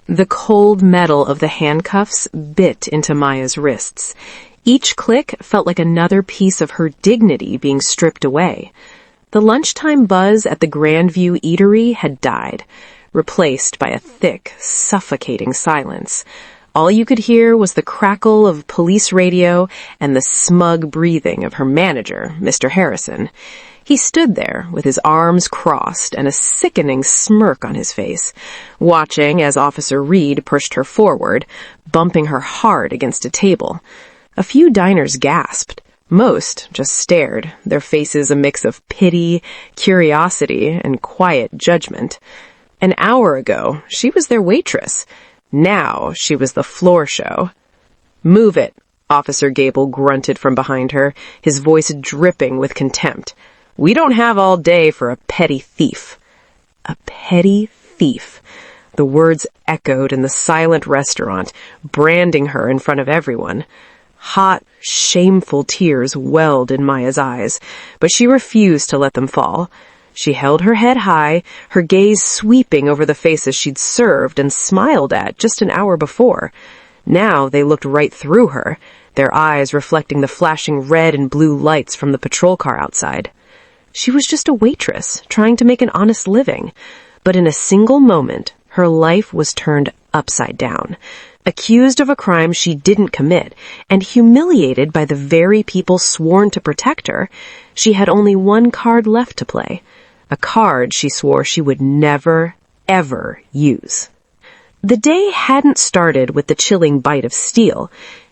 The cold metal of the handcuffs bit into Maya's wrists. Each click felt like another piece of her dignity being stripped away. The lunchtime buzz at the Grandview Eatery had died, replaced by a thick, suffocating silence. All you could hear was the crackle of police radio and the smug breathing of her manager, Mr. Harrison. He stood there with his arms crossed and a sickening smirk on his face, watching as Officer Reed pushed her forward, bumping her hard against a table. A few diners gasped. Most just stared, their faces a mix of pity, curiosity, and quiet judgment. An hour ago, she was their waitress. Now she was the floor show. "Move it," Officer Gable grunted from behind her, his voice dripping with contempt. "We don't have all day for a petty thief." A petty thief. The words echoed in the silent restaurant, branding her in front of everyone. Hot, shameful tears welled in Maya's eyes, but she refused to let them fall. She held her head high, her gaze sweeping over the faces she'd served and smiled at just an hour before. Now they looked right through her, their eyes reflecting the flashing red and blue lights from the patrol car outside. She was just a waitress, trying to make an honest living. But in a single moment, her life was turned upside down. Accused of a crime she didn't commit, and humiliated by the very people sworn to protect her, she had only one card left to play. A card she swore she would never, ever use. The day hadn't started with the chilling bite of steel.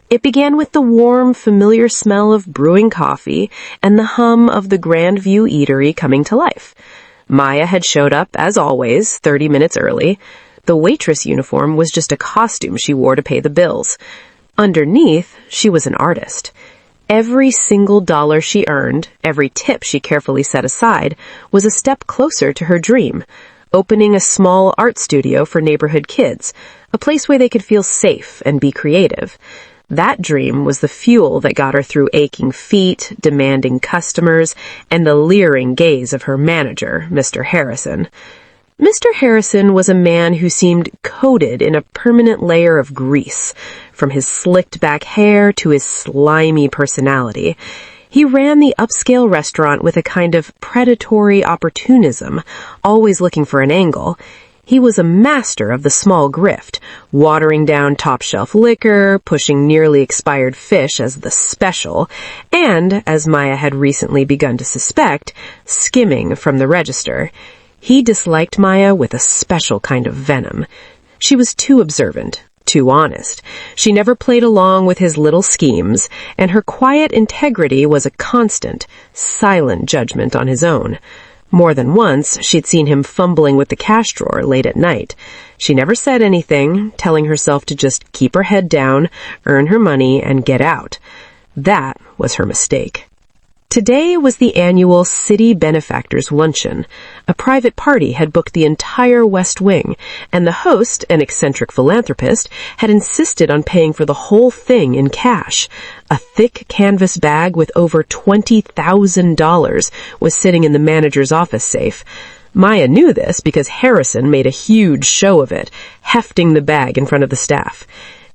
It began with the warm, familiar smell of brewing coffee and the hum of the Grandview Eatery coming to life. Maya had showed up, as always, 30 minutes early. The waitress uniform was just a costume she wore to pay the bills. Underneath, she was an artist. Every single dollar she earned, every tip she carefully set aside, was a step closer to her dream, opening a small art studio for neighborhood kids, a place where they could feel safe and be creative. That dream was the fuel that got her through aching feet, demanding customers, and the leering gaze of her manager, Mr. Harrison. Mr. Harrison was a man who seemed coated in a permanent layer of grease, from his slicked-back hair to his slimy personality. He ran the upscale restaurant with a kind of predatory opportunism, always looking for an angle. He was a master of the small grift, watering down top-shelf liquor, pushing nearly expired fish as the special, and, as Maya had recently begun to suspect, skimming from the register. He disliked Maya with a special kind of venom. She was too observant, too honest. She never played along with his little schemes, and her quiet integrity was a constant, silent judgment on his own. More than once, she'd seen him fumbling with the cash drawer late at night. She never said anything, telling herself to just keep her head down, earn her money, and get out. That was her mistake. Today was the annual City Benefactors Luncheon. A private party had booked the entire West Wing, and the host, an eccentric philanthropist, had insisted on paying for the whole thing in cash. A thick canvas bag with over $20,000 was sitting in the manager's office safe. Maya knew this because Harrison made a huge show of it, hefting the bag in front of the staff.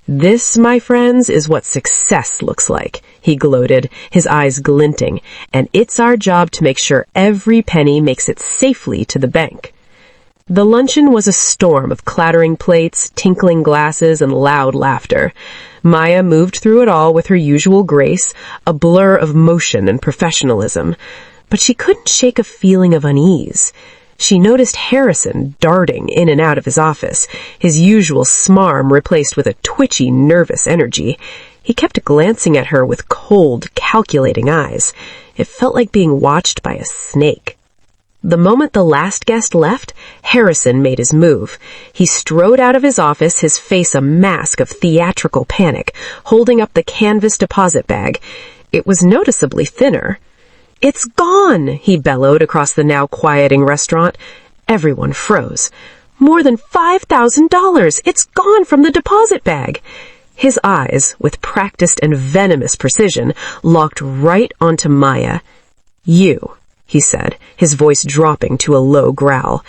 "This, my friends, is what success looks like," he gloated, his eyes glinting, "and it's our job to make sure every penny makes it safely to the bank." The luncheon was a storm of clattering plates, tinkling glasses, and loud laughter. Maya moved through it all with her usual grace, a blur of motion and professionalism. But she couldn't shake a feeling of unease. She noticed Harrison darting in and out of his office, his usual smarm replaced with a twitchy, nervous energy. He kept glancing at her with cold, calculating eyes. It felt like being watched by a snake. The moment the last guest left, Harrison made his move. He strode out of his office, his face a mask of theatrical panic, holding up the canvas deposit bag. It was noticeably thinner. "It's gone!" he bellowed across the now quieting restaurant. Everyone froze. "More than $5,000! It's gone from the deposit bag!" His eyes, with practiced and venomous precision, locked right onto Maya. "You," he said, his voice dropping to a low growl.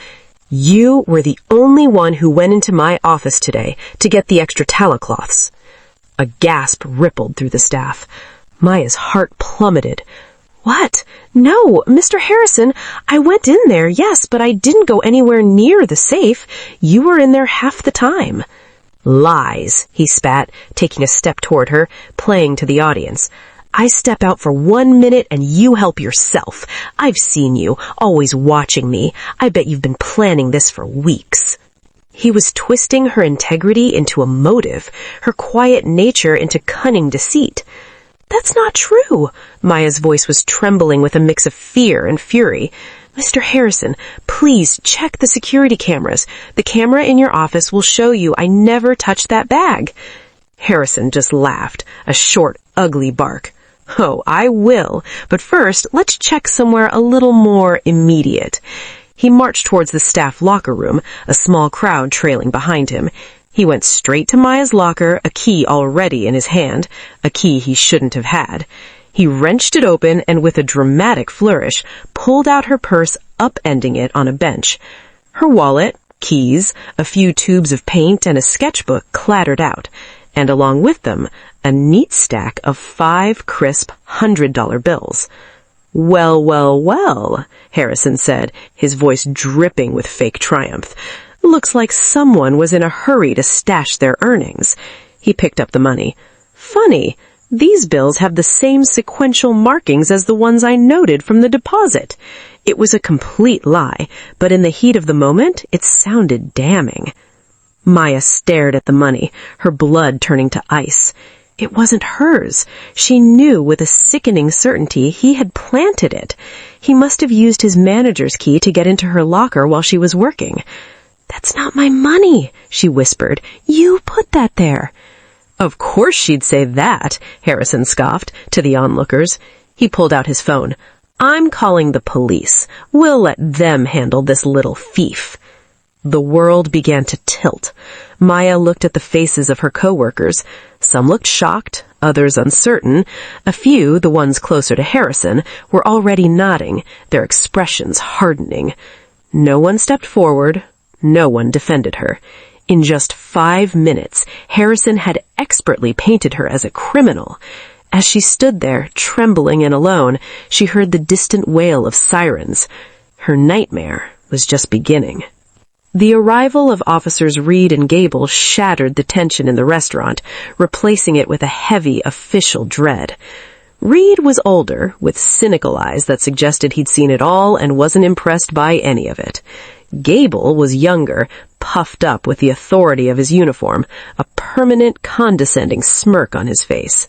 You were the only one who went into my office today to get the extra tallow-cloths." A gasp rippled through the staff. Maya's heart plummeted. "What? No, Mr. Harrison, I went in there, yes, but I didn't go anywhere near the safe. You were in there half the time." "Lies," he spat, taking a step toward her, playing to the audience. "I step out for 1 minute and you help yourself. I've seen you, always watching me. I bet you've been planning this for weeks." He was twisting her integrity into a motive, her quiet nature into cunning deceit. "That's not true." Maya's voice was trembling with a mix of fear and fury. "Mr. Harrison, please check the security cameras. The camera in your office will show you I never touched that bag." Harrison just laughed, a short, ugly bark. "Oh, I will, but first, let's check somewhere a little more immediate." He marched towards the staff locker room, a small crowd trailing behind him. He went straight to Maya's locker, a key already in his hand, a key he shouldn't have had. He wrenched it open and with a dramatic flourish, pulled out her purse, upending it on a bench. Her wallet, keys, a few tubes of paint, and a sketchbook clattered out, and along with them, a neat stack of 5 crisp $100 bills. "Well, well, well," Harrison said, his voice dripping with fake triumph. "Looks like someone was in a hurry to stash their earnings." He picked up the money. "Funny, these bills have the same sequential markings as the ones I noted from the deposit." It was a complete lie, but in the heat of the moment, it sounded damning. Maya stared at the money, her blood turning to ice. It wasn't hers. She knew with a sickening certainty he had planted it. He must have used his manager's key to get into her locker while she was working. "That's not my money," she whispered. "You put that there." "Of course she'd say that," Harrison scoffed to the onlookers. He pulled out his phone. "I'm calling the police. We'll let them handle this little thief." The world began to tilt. Maya looked at the faces of her coworkers. Some looked shocked, others uncertain. A few, the ones closer to Harrison, were already nodding, their expressions hardening. No one stepped forward. No one defended her. In just 5 minutes, Harrison had expertly painted her as a criminal. As she stood there, trembling and alone, she heard the distant wail of sirens. Her nightmare was just beginning. The arrival of Officers Reed and Gable shattered the tension in the restaurant, replacing it with a heavy official dread. Reed was older, with cynical eyes that suggested he'd seen it all and wasn't impressed by any of it. Gable was younger, puffed up with the authority of his uniform, a permanent, condescending smirk on his face.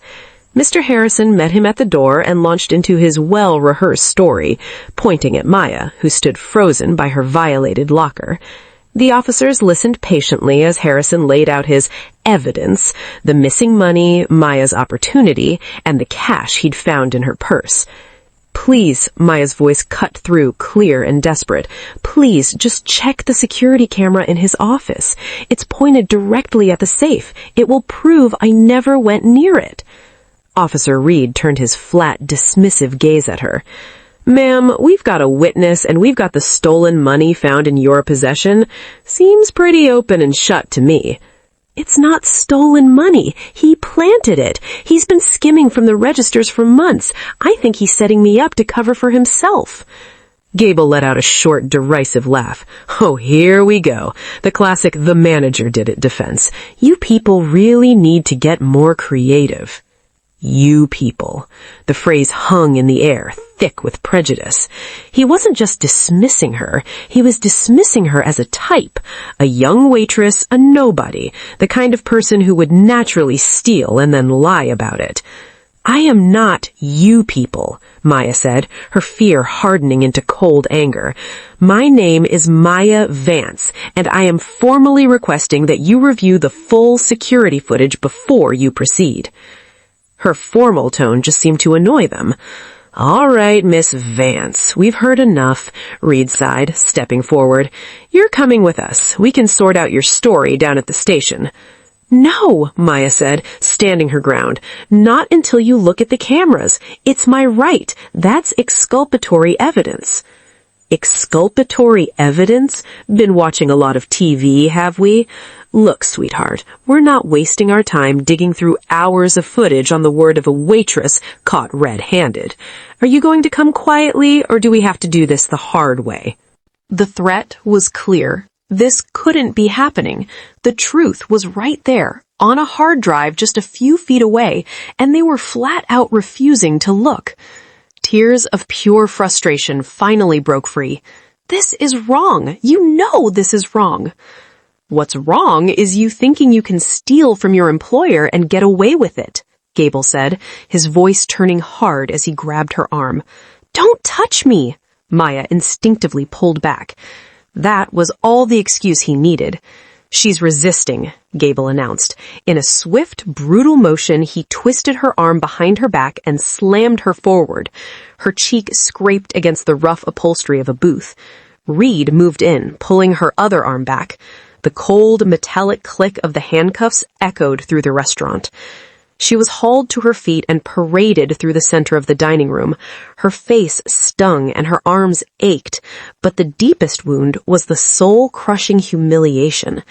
Mr. Harrison met him at the door and launched into his well-rehearsed story, pointing at Maya, who stood frozen by her violated locker. The officers listened patiently as Harrison laid out his evidence, the missing money, Maya's opportunity, and the cash he'd found in her purse. "Please," Maya's voice cut through, clear and desperate. "Please, just check the security camera in his office. It's pointed directly at the safe. It will prove I never went near it." Officer Reed turned his flat, dismissive gaze at her. "Ma'am, we've got a witness and we've got the stolen money found in your possession. Seems pretty open and shut to me." "It's not stolen money. He planted it. He's been skimming from the registers for months. I think he's setting me up to cover for himself." Gable let out a short, derisive laugh. "Oh, here we go. The classic 'the manager did it' defense. You people really need to get more creative." "You people." The phrase hung in the air, thick with prejudice. He wasn't just dismissing her, he was dismissing her as a type, a young waitress, a nobody, the kind of person who would naturally steal and then lie about it. "I am not you people," Maya said, her fear hardening into cold anger. "My name is Maya Vance, and I am formally requesting that you review the full security footage before you proceed." Her formal tone just seemed to annoy them. "All right, Miss Vance, we've heard enough," Reed sighed, stepping forward. "You're coming with us. We can sort out your story down at the station." "No," Maya said, standing her ground. "Not until you look at the cameras. It's my right. That's exculpatory evidence." Exculpatory evidence? Been watching a lot of TV, have we? Look, sweetheart, we're not wasting our time digging through hours of footage on the word of a waitress caught red-handed. Are you going to come quietly, or do we have to do this the hard way? The threat was clear. This couldn't be happening. The truth was right there, on a hard drive just a few feet away, and they were flat out refusing to look. Tears of pure frustration finally broke free. This is wrong. You know this is wrong. What's wrong is you thinking you can steal from your employer and get away with it, Gable said, his voice turning hard as he grabbed her arm. Don't touch me! Maya instinctively pulled back. That was all the excuse he needed. She's resisting, Gable announced. In a swift, brutal motion, he twisted her arm behind her back and slammed her forward. Her cheek scraped against the rough upholstery of a booth. Reed moved in, pulling her other arm back. The cold, metallic click of the handcuffs echoed through the restaurant. She was hauled to her feet and paraded through the center of the dining room. Her face stung and her arms ached, but the deepest wound was the soul-crushing humiliation.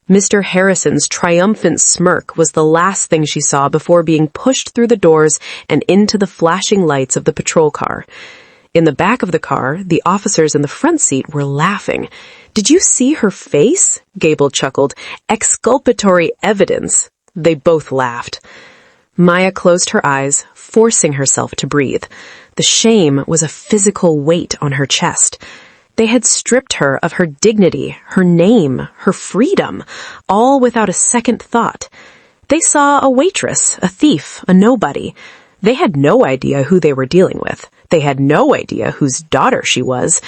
Mr. Harrison's triumphant smirk was the last thing she saw before being pushed through the doors and into the flashing lights of the patrol car. In the back of the car, the officers in the front seat were laughing. "Did you see her face?" Gable chuckled. "Exculpatory evidence." They both laughed. Maya closed her eyes, forcing herself to breathe. The shame was a physical weight on her chest. They had stripped her of her dignity, her name, her freedom, all without a second thought. They saw a waitress, a thief, a nobody. They had no idea who they were dealing with. They had no idea whose daughter she was.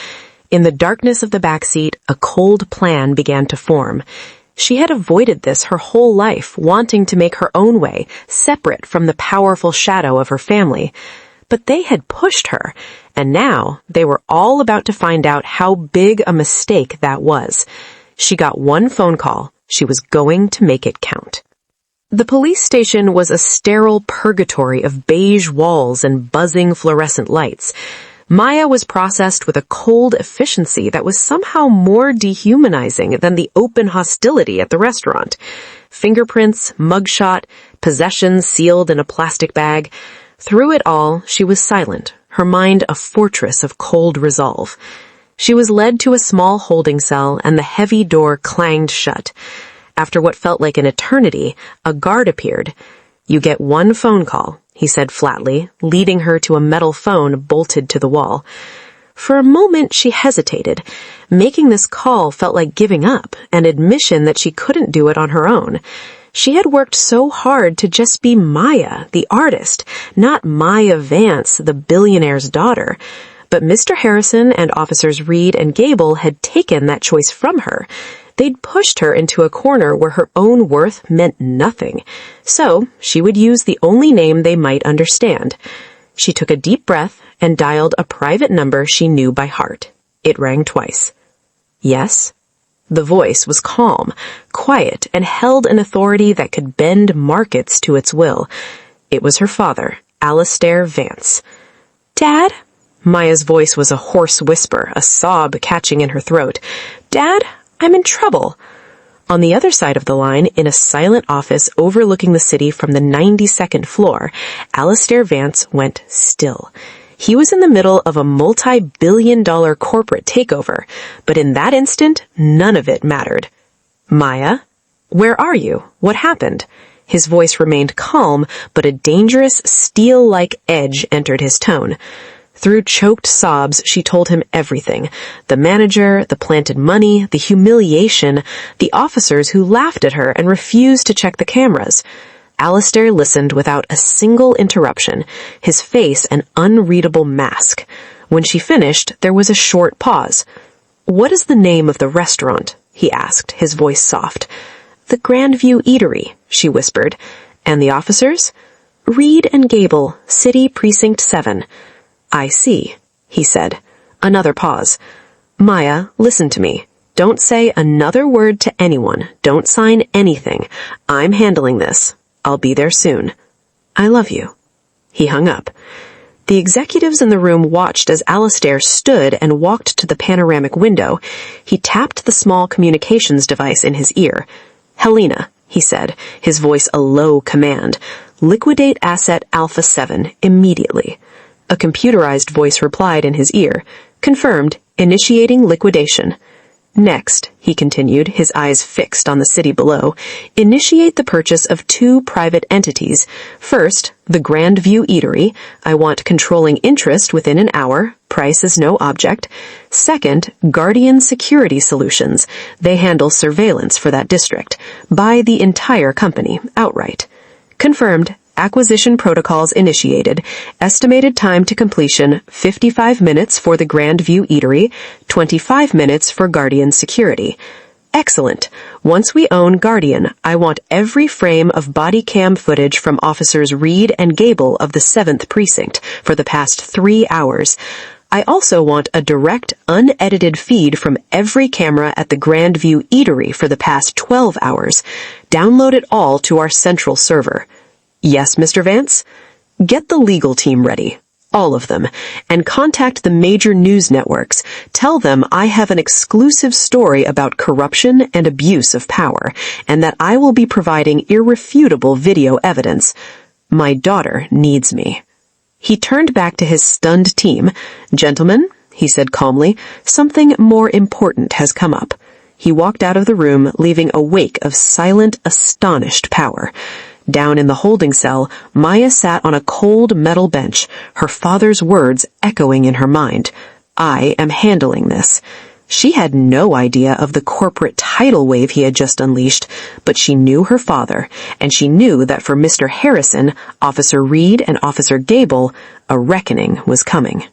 In the darkness of the backseat, a cold plan began to form. She had avoided this her whole life, wanting to make her own way, separate from the powerful shadow of her family. But they had pushed her, and now they were all about to find out how big a mistake that was. She got one phone call. She was going to make it count. The police station was a sterile purgatory of beige walls and buzzing fluorescent lights. Maya was processed with a cold efficiency that was somehow more dehumanizing than the open hostility at the restaurant. Fingerprints, mugshot, possessions sealed in a plastic bag. Through it all, she was silent, her mind a fortress of cold resolve. She was led to a small holding cell, and the heavy door clanged shut. After what felt like an eternity, a guard appeared. "You get one phone call," he said flatly, leading her to a metal phone bolted to the wall. For a moment, she hesitated. Making this call felt like giving up, an admission that she couldn't do it on her own. She had worked so hard to just be Maya, the artist, not Maya Vance, the billionaire's daughter. But Mr. Harrison and Officers Reed and Gable had taken that choice from her. They'd pushed her into a corner where her own worth meant nothing. So she would use the only name they might understand. She took a deep breath and dialed a private number she knew by heart. It rang twice. "Yes?" The voice was calm, quiet, and held an authority that could bend markets to its will. It was her father, Alistair Vance. "Dad?" Maya's voice was a hoarse whisper, a sob catching in her throat. "Dad, I'm in trouble." On the other side of the line, in a silent office overlooking the city from the 92nd floor, Alistair Vance went still. He was in the middle of a multi-billion-dollar corporate takeover, but in that instant, none of it mattered. "Maya? Where are you? What happened?" His voice remained calm, but a dangerous, steel-like edge entered his tone. Through choked sobs, she told him everything. The manager, the planted money, the humiliation, the officers who laughed at her and refused to check the cameras. Alistair listened without a single interruption, his face an unreadable mask. When she finished, there was a short pause. "What is the name of the restaurant?" he asked, his voice soft. "The Grandview Eatery," she whispered. "And the officers?" "Reed and Gable, City Precinct 7. "I see," he said. Another pause. "Maya, listen to me. Don't say another word to anyone. Don't sign anything. I'm handling this. I'll be there soon. I love you." He hung up. The executives in the room watched as Alastair stood and walked to the panoramic window. He tapped the small communications device in his ear. "Helena," he said, his voice a low command. "Liquidate asset Alpha 7 immediately." A computerized voice replied in his ear. "Confirmed. Initiating liquidation." "Next," he continued, his eyes fixed on the city below, "initiate the purchase of 2 private entities. First, the Grandview Eatery. I want controlling interest within an hour. Price is no object. Second, Guardian Security Solutions. They handle surveillance for that district. Buy the entire company, outright." "Confirmed. Acquisition protocols initiated. Estimated time to completion, 55 minutes for the Grandview Eatery, 25 minutes for Guardian Security." "Excellent. Once we own Guardian, I want every frame of body cam footage from Officers Reed and Gable of the 7th Precinct for the past 3 hours. I also want a direct, unedited feed from every camera at the Grandview Eatery for the past 12 hours. Download it all to our central server." "Yes, Mr. Vance?" "Get the legal team ready. All of them. And contact the major news networks. Tell them I have an exclusive story about corruption and abuse of power, and that I will be providing irrefutable video evidence. My daughter needs me." He turned back to his stunned team. "Gentlemen," he said calmly, "something more important has come up." He walked out of the room, leaving a wake of silent, astonished power. Down in the holding cell, Maya sat on a cold metal bench, her father's words echoing in her mind. "I am handling this." She had no idea of the corporate tidal wave he had just unleashed, but she knew her father, and she knew that for Mr. Harrison, Officer Reed, and Officer Gable, a reckoning was coming.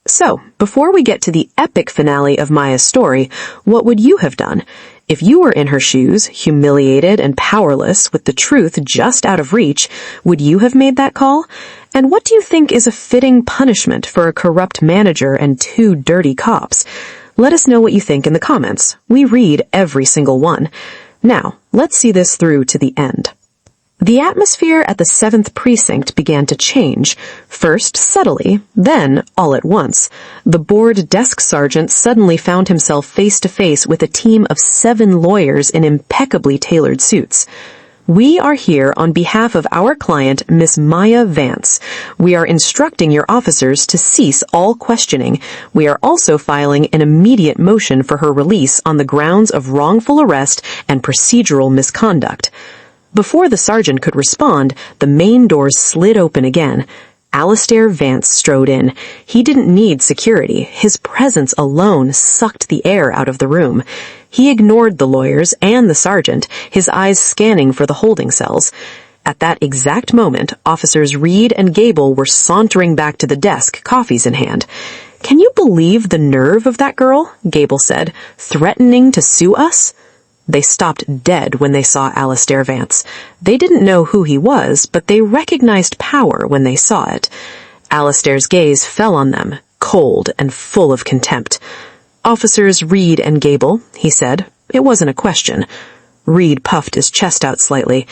So, before we get to the epic finale of Maya's story, what would you have done? If you were in her shoes, humiliated and powerless, with the truth just out of reach, would you have made that call? And what do you think is a fitting punishment for a corrupt manager and 2 dirty cops? Let us know what you think in the comments. We read every single one. Now, let's see this through to the end. The atmosphere at the 7th Precinct began to change, first subtly, then all at once. The bored desk sergeant suddenly found himself face to face with a team of 7 lawyers in impeccably tailored suits. "We are here on behalf of our client, Miss Maya Vance. We are instructing your officers to cease all questioning. We are also filing an immediate motion for her release on the grounds of wrongful arrest and procedural misconduct." Before the sergeant could respond, the main doors slid open again. Alastair Vance strode in. He didn't need security. His presence alone sucked the air out of the room. He ignored the lawyers and the sergeant, his eyes scanning for the holding cells. At that exact moment, Officers Reed and Gable were sauntering back to the desk, coffees in hand. "Can you believe the nerve of that girl?" Gable said. "Threatening to sue us?" They stopped dead when they saw Alastair Vance. They didn't know who he was, but they recognized power when they saw it. Alastair's gaze fell on them, cold and full of contempt. "Officers Reed and Gable," he said. It wasn't a question. Reed puffed his chest out slightly.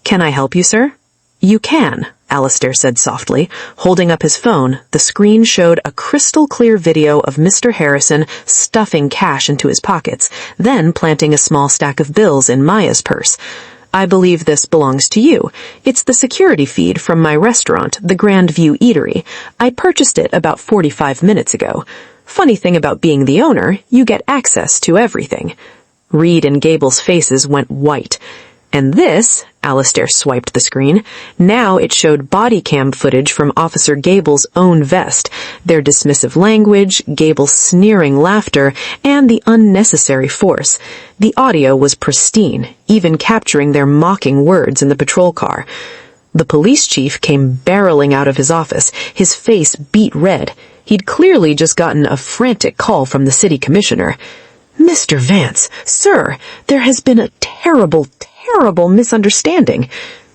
"Can I help you, sir?" "You can," Alastair said softly. Holding up his phone, the screen showed a crystal-clear video of Mr. Harrison stuffing cash into his pockets, then planting a small stack of bills in Maya's purse. "I believe this belongs to you. It's the security feed from my restaurant, the Grandview Eatery. I purchased it about 45 minutes ago. Funny thing about being the owner, you get access to everything." Reed and Gable's faces went white. "And this," Alastair swiped the screen. Now it showed body cam footage from Officer Gable's own vest, their dismissive language, Gable's sneering laughter, and the unnecessary force. The audio was pristine, even capturing their mocking words in the patrol car. The police chief came barreling out of his office, his face beet red. He'd clearly just gotten a frantic call from the city commissioner. "Mr. Vance, sir, there has been a terrible misunderstanding."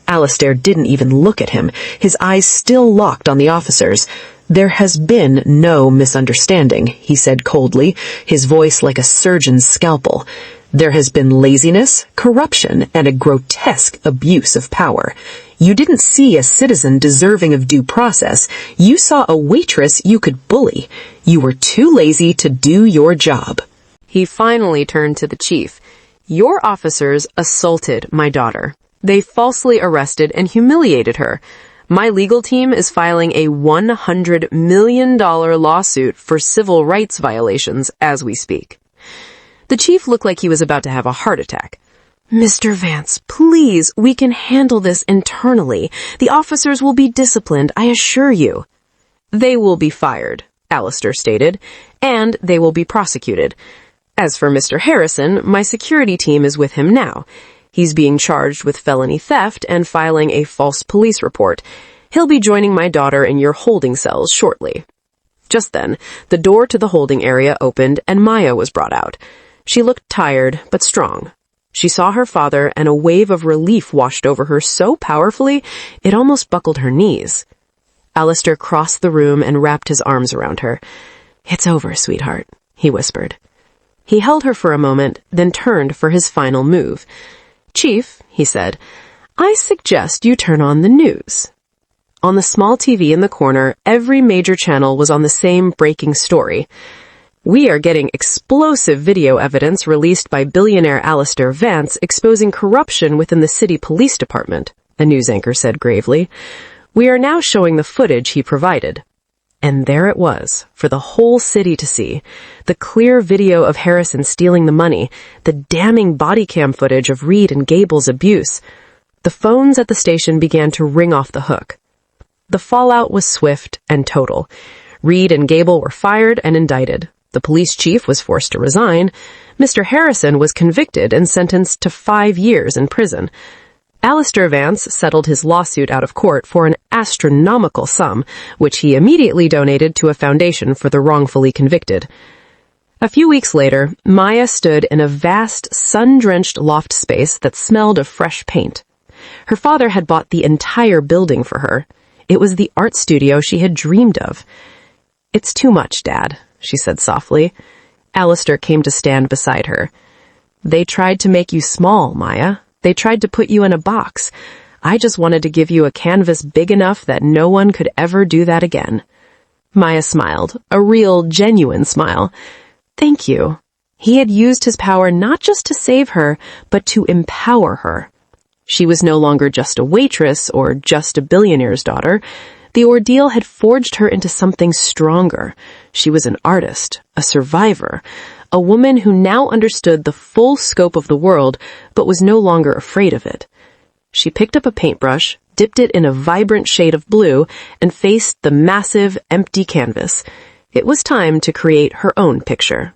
Alastair didn't even look at him, his eyes still locked on the officers. "There has been no misunderstanding," he said coldly, his voice like a surgeon's scalpel. "There has been laziness, corruption, and a grotesque abuse of power. You didn't see a citizen deserving of due process. You saw a waitress you could bully. You were too lazy to do your job." He finally turned to the chief. "Your officers assaulted my daughter. They falsely arrested and humiliated her. My legal team is filing a $100 million lawsuit for civil rights violations as we speak." The chief looked like he was about to have a heart attack. "Mr. Vance, please, we can handle this internally. The officers will be disciplined, I assure you." "They will be fired," Alistair stated, "and they will be prosecuted. As for Mr. Harrison, my security team is with him now. He's being charged with felony theft and filing a false police report. He'll be joining my daughter in your holding cells shortly." Just then, the door to the holding area opened and Maya was brought out. She looked tired, but strong. She saw her father, and a wave of relief washed over her so powerfully it almost buckled her knees. Alistair crossed the room and wrapped his arms around her. "It's over, sweetheart," he whispered. He held her for a moment, then turned for his final move. "Chief," he said, "I suggest you turn on the news." On the small TV in the corner, every major channel was on the same breaking story. "We are getting explosive video evidence released by billionaire Alistair Vance exposing corruption within the city police department," a news anchor said gravely. "We are now showing the footage he provided." And there it was, for the whole city to see. The clear video of Harrison stealing the money, the damning body cam footage of Reed and Gable's abuse. The phones at the station began to ring off the hook. The fallout was swift and total. Reed and Gable were fired and indicted. The police chief was forced to resign. Mr. Harrison was convicted and sentenced to 5 years in prison. Alistair Vance settled his lawsuit out of court for an astronomical sum, which he immediately donated to a foundation for the wrongfully convicted. A few weeks later, Maya stood in a vast, sun-drenched loft space that smelled of fresh paint. Her father had bought the entire building for her. It was the art studio she had dreamed of. "It's too much, Dad," she said softly. Alistair came to stand beside her. "They tried to make you small, Maya. They tried to put you in a box. I just wanted to give you a canvas big enough that no one could ever do that again." Maya smiled, a real, genuine smile. "Thank you." He had used his power not just to save her, but to empower her. She was no longer just a waitress or just a billionaire's daughter. The ordeal had forged her into something stronger. She was an artist, a survivor, a woman who now understood the full scope of the world, but was no longer afraid of it. She picked up a paintbrush, dipped it in a vibrant shade of blue, and faced the massive, empty canvas. It was time to create her own picture.